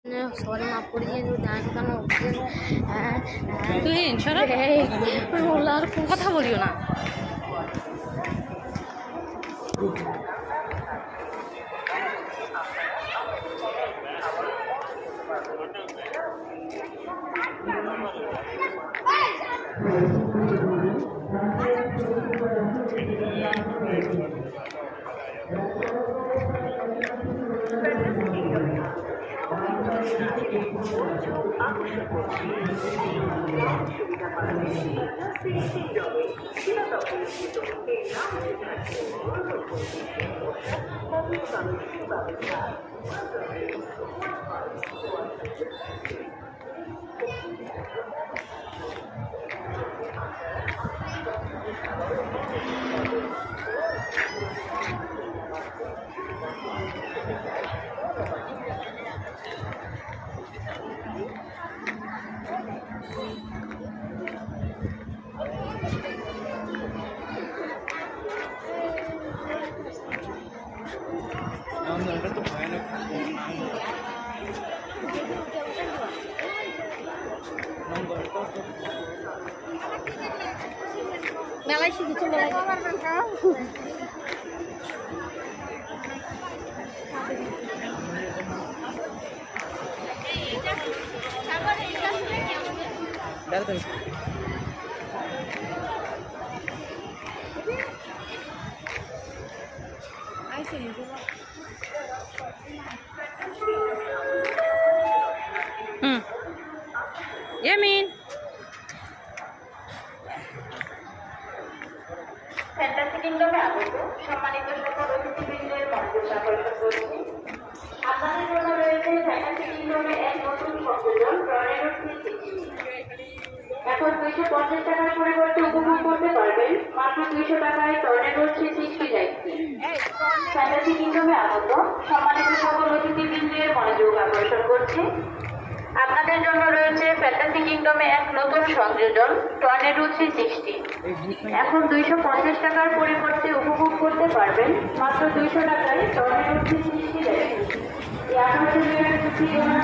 Sorry মাফ করে দিয়ে কেন তুই আর কথা বলিও না। মেলায় শিখেছি মেলায় ইয়ামিন ফ্যান্টাসি কিংডমে আগত সম্মানিত সকল অতিথিবৃন্দের মনোযোগ আকর্ষণ করছি। আপনাদের জন্য রয়েছে ফ্যান্টাসি কিংডমে এক নতুন সংযোজন টর্নেডো 360। এখন 250 টাকার পরিবর্তে উপভোগ করতে পারবেন মাত্র 200 টাকায় টর্নেডো 360 যাইতে। ফ্যান্টাসি কিংডমে আগত সম্মানিত সকল অতিথিবৃন্দের মনোযোগ আকর্ষণ করছি। আপনাদের জন্য রয়েছে ফ্যান্টাসি কিংডমে এক নতুন সংযোজন টর্নেডো 360। এখন 250 টাকার পরিবর্তে উপভোগ করতে পারবেন মাত্র 200 টাকায় টর্নেডো 360 যাইতে। এই 18